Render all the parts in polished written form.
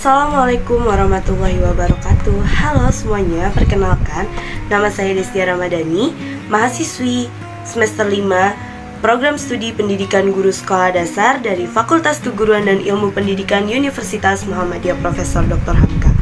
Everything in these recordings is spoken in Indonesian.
Assalamualaikum warahmatullahi wabarakatuh. Halo semuanya, perkenalkan nama saya Destia Ramadhani, mahasiswi semester 5 Program Studi Pendidikan Guru Sekolah Dasar dari Fakultas Keguruan dan Ilmu Pendidikan Universitas Muhammadiyah Profesor Dr. Hamka.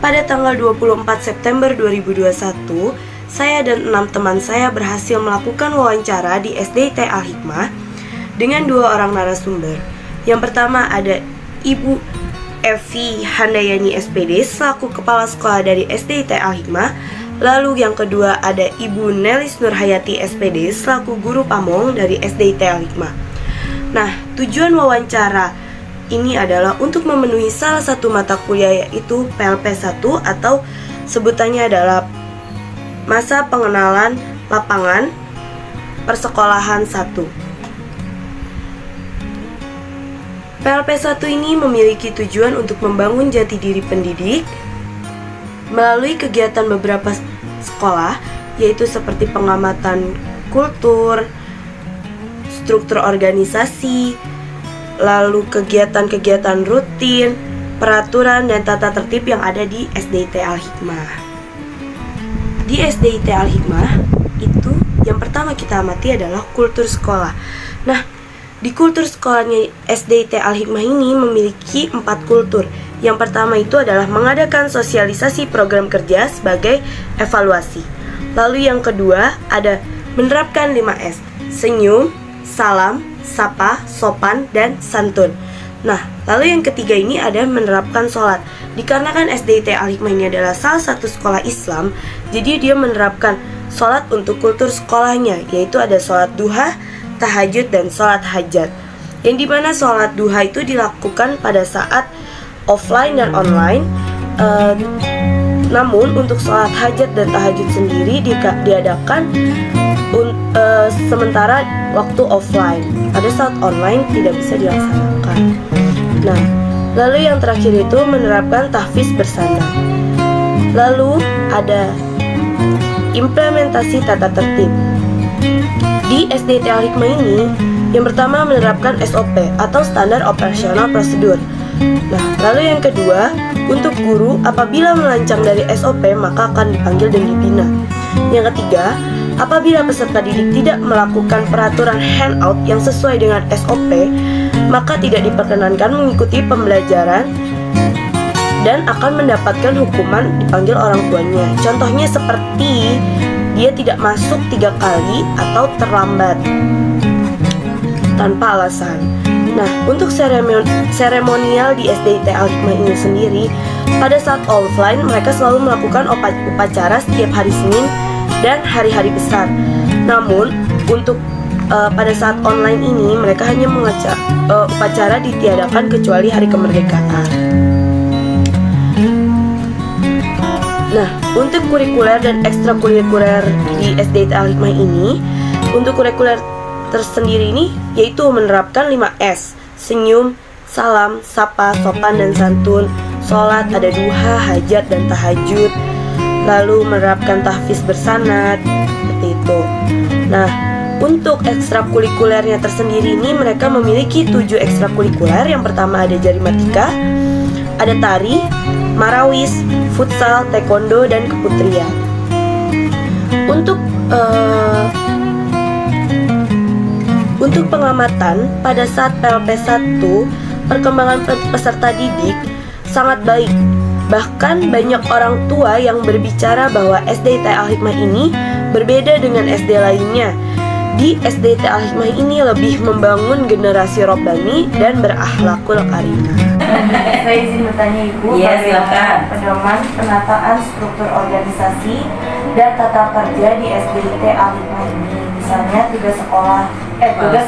Pada tanggal 24 September 2021, saya dan 6 teman saya berhasil melakukan wawancara di SDIT Al-Hikmah dengan 2 orang narasumber. Yang pertama ada Ibu Evi Handayani SPD selaku Kepala Sekolah dari SDIT Al-Hikmah. Lalu yang kedua ada Ibu Nelis Nurhayati SPD selaku Guru Pamong dari SDIT Al-Hikmah. Nah, tujuan wawancara ini adalah untuk memenuhi salah satu mata kuliah, yaitu PLP 1 atau sebutannya adalah Masa Pengenalan Lapangan Persekolahan 1. PLP 1 ini memiliki tujuan untuk membangun jati diri pendidik melalui kegiatan beberapa sekolah, yaitu seperti pengamatan kultur, struktur organisasi, lalu kegiatan-kegiatan rutin, peraturan dan tata tertib yang ada di SDIT Al-Hikmah. Di SDIT Al-Hikmah itu yang pertama kita amati adalah kultur sekolah. Nah, di kultur sekolahnya SDIT Al-Hikmah ini memiliki 4 kultur. Yang pertama itu adalah mengadakan sosialisasi program kerja sebagai evaluasi. Lalu yang kedua ada menerapkan 5S: senyum, salam, sapa, sopan, dan santun. Nah, lalu yang ketiga ini ada menerapkan sholat. Dikarenakan SDIT Al-Hikmah ini adalah salah satu sekolah Islam, jadi dia menerapkan sholat untuk kultur sekolahnya, yaitu ada sholat duha, tahajud, dan sholat hajat. Yang dimana sholat duha itu dilakukan pada saat offline dan online. Namun untuk sholat hajat dan tahajud sendiri diadakan sementara waktu offline. Pada saat online tidak bisa dilaksanakan. Nah, lalu yang terakhir itu menerapkan tahfiz bersama. Lalu ada implementasi tata tertib. Di SDIT Al-Hikmah ini, yang pertama menerapkan SOP atau Standar Operasional Prosedur. Nah, lalu yang kedua, untuk guru apabila melancang dari SOP maka akan dipanggil dan dibina. Yang ketiga, apabila peserta didik tidak melakukan peraturan handout yang sesuai dengan SOP, maka tidak diperkenankan mengikuti pembelajaran dan akan mendapatkan hukuman, dipanggil orang tuanya. Contohnya seperti dia tidak masuk 3 kali atau terlambat tanpa alasan. Nah, untuk seremonial di SDIT Al-Hikmah ini sendiri, pada saat offline mereka selalu melakukan upacara setiap hari Senin dan hari-hari besar. Namun untuk pada saat online ini mereka hanya upacara ditiadakan kecuali hari kemerdekaan. Nah, untuk kurikuler dan ekstrakurikuler di SDIT Al-Hikmah ini, untuk kurikuler tersendiri ini yaitu menerapkan 5S: senyum, salam, sapa, sopan, dan santun. Sholat ada duha, hajat, dan tahajud. Lalu menerapkan tahfiz bersanad, seperti itu. Nah, untuk ekstrakurikulernya tersendiri ini mereka memiliki 7 ekstrakurikuler. Yang pertama ada jarimatika, ada tari, marawis, futsal, taekwondo, dan keputrian. Untuk pengamatan pada saat PLP 1, perkembangan peserta didik sangat baik. Bahkan banyak orang tua yang berbicara bahwa SDIT Al-Hikmah ini berbeda dengan SD lainnya. Di SDIT Al-Hikmah ini lebih membangun generasi robbani dan berakhlakul karimah. Saya izin bertanya Ibu, bagaimana pedoman penataan struktur organisasi dan tata kerja di SDIT Al-Hikmah ini? Misalnya tugas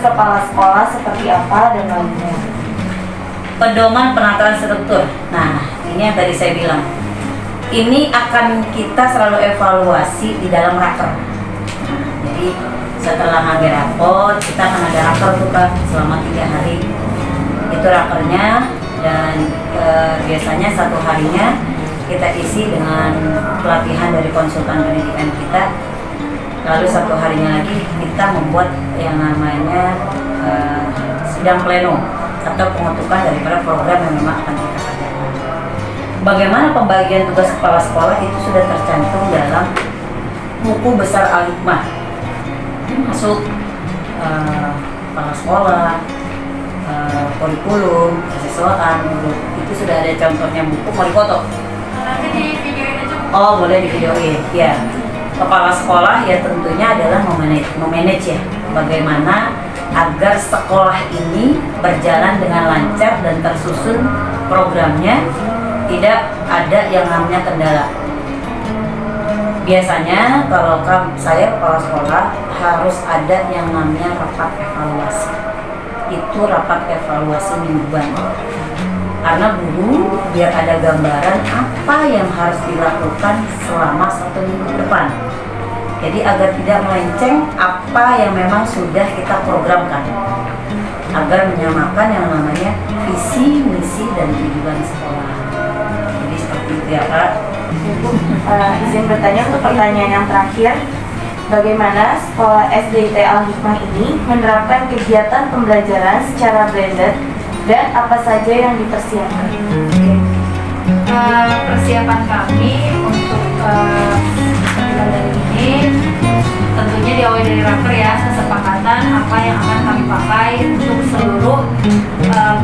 kepala sekolah seperti apa dan lainnya. Pedoman penataan struktur. Nah, ini yang tadi saya bilang. Ini akan kita selalu evaluasi di dalam raker. Nah, jadi setelah ngambil rapor, kita akan ada raker tuh Kak, selama 3 hari. Itu rakernya, dan biasanya 1 harinya kita isi dengan pelatihan dari konsultan pendidikan kita. Lalu 1 harinya lagi kita membuat yang namanya sidang pleno atau pengutukan daripada program yang memang akan kita kerjakan. bagaimana pembagian tugas kepala sekolah itu sudah tercantum dalam buku besar Al-Hikmah, termasuk kepala sekolah, kurikulum, kesesuaian, itu sudah ada contohnya buku. Mau dipoto? Nanti di videoin aja. Oh, boleh di videoin. Ya, kepala sekolah ya tentunya adalah memanage ya, bagaimana agar sekolah ini berjalan dengan lancar dan tersusun programnya, tidak ada yang namanya kendala. Biasanya kalau saya kepala sekolah harus ada yang namanya rapat evaluasi. Itu rapat evaluasi mingguan. Karena guru biar ada gambaran apa yang harus dilakukan selama 1 minggu ke depan. Jadi agar tidak melenceng apa yang memang sudah kita programkan, agar menyamakan yang namanya visi, misi, dan tujuan sekolah. Jadi seperti itu ya Kak. Bu, izin bertanya untuk pertanyaan yang terakhir. Bagaimana sekolah SDIT Al-Hikmah ini menerapkan kegiatan pembelajaran secara blended dan apa saja yang dipersiapkan? Persiapan kami untuk dari ini tentunya diawali dari raker ya, kesepakatan apa yang akan kami pakai untuk seluruh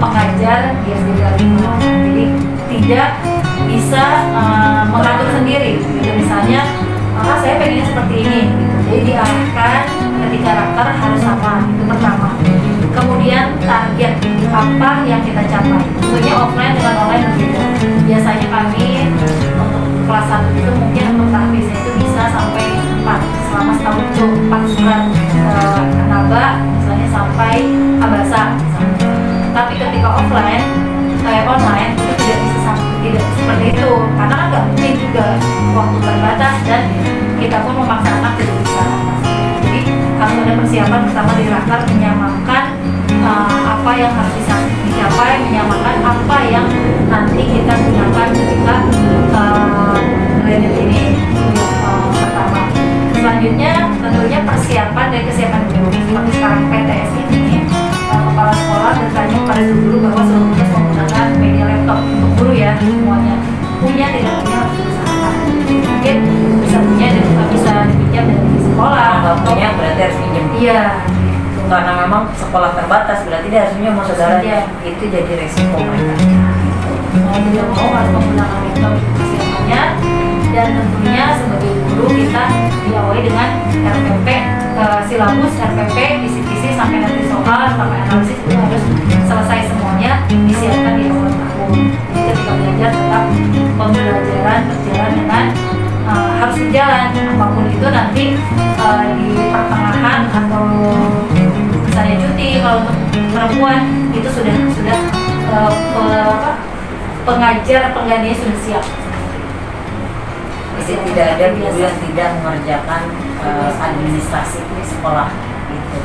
pengajar di SD Al-Hikmah. Jadi tidak bisa mengatur sendiri gitu. Misalnya maka saya pengennya seperti ini gitu. Jadi diarahkan ketika raker harus sama, itu pertama. Kemudian target apa yang kita capai, tentunya offline dengan online berbeda. Biasanya kami untuk kelas 1 itu mungkin untuk tahfiznya itu bisa sampai 4 selama setahun itu 4 surat naba misalnya sampai abasa misalnya. Tapi ketika offline online itu tidak bisa tidak seperti itu, karena kan nggak mungkin juga, waktu terbatas dan kita pun memaksa anak tidak bisa. Jadi harus ada persiapan pertama di raker, menyamakan apa yang harus bisa dicapai, menyamakan apa yang nanti kita gunakan ketika blended ini pertama. Selanjutnya tentunya persiapan dari kesiapan guru. Seperti sekarang PTS ini kepala sekolah bertanya pada guru bahwa seluruhnya menggunakan media laptop untuk guru ya, semuanya punya tidak punya harus diusahakan. Mungkin bisa punya dan juga bisa dipinjam dari sekolah. Kalau nggak punya berarti harus pinjam. Iya. Karena memang sekolah terbatas berarti dia harus punya mau saudara. Iya. Itu jadi resiko mereka. Mau tidak mau harus menggunakan laptop itu persiapannya, dan tentunya sebagai guru kita diawali dengan RPP, silabus RPP, kisi-kisi sampai nanti soal sampai analisis itu harus selesai semuanya, disiapkan di awal tahun. Jadi ketika belajar tetap pembelajaran berjalan dengan harus berjalan, apapun itu nanti di pertengahan atau misalnya cuti kalau untuk perempuan itu sudah pengajar penggantinya sudah siap. Jadi tidak ada guru yang tidak mengerjakan administrasi di sekolah gitu.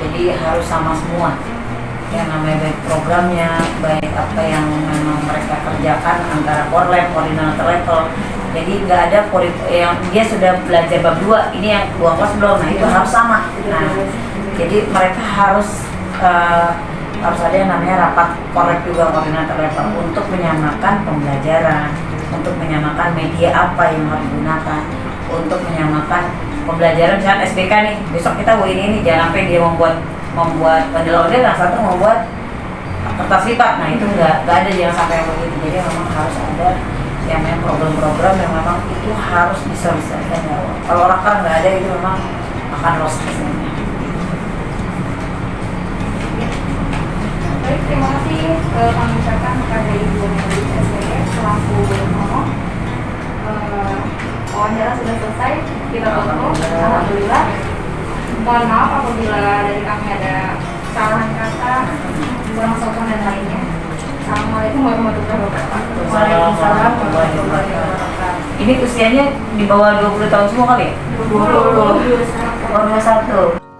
Jadi harus sama semua. Yang namanya baik programnya, baik apa yang memang mereka kerjakan antara core lab, koordinator level. Jadi nggak ada yang dia sudah belajar bab 2, ini yang 2 kelas belum, nah itu harus sama. Nah, jadi mereka harus ada yang namanya rapat korek juga koordinator level untuk menyamakan pembelajaran, untuk menyamakan media apa yang harus digunakan, untuk menyamakan pembelajaran. Misalnya SBK nih, besok kita ini jangan sampai dia membuat ondel-ondel, yang satu membuat kertas lipat. Nah itu nggak ada, jangan sampai begitu. Jadi memang harus ada yang memang program-program yang memang itu harus bisa-bisanya. Kalau raker nggak ada itu memang akan lost hasilnya. Baik, terima kasih kami ucapkan kepada Ibu Meli SPG selaku ngomong. Wawancara sudah selesai, kita tutup. Alhamdulillah. Mohon maaf apabila dari kami ada kesalahan kata, kurang sopan dan lainnya. Assalamualaikum warahmatullahi wabarakatuh. Waalaikumsalam warahmatullahi wabarakatuh. Ini usianya di bawah 20 tahun semua kali ya? 20. 21.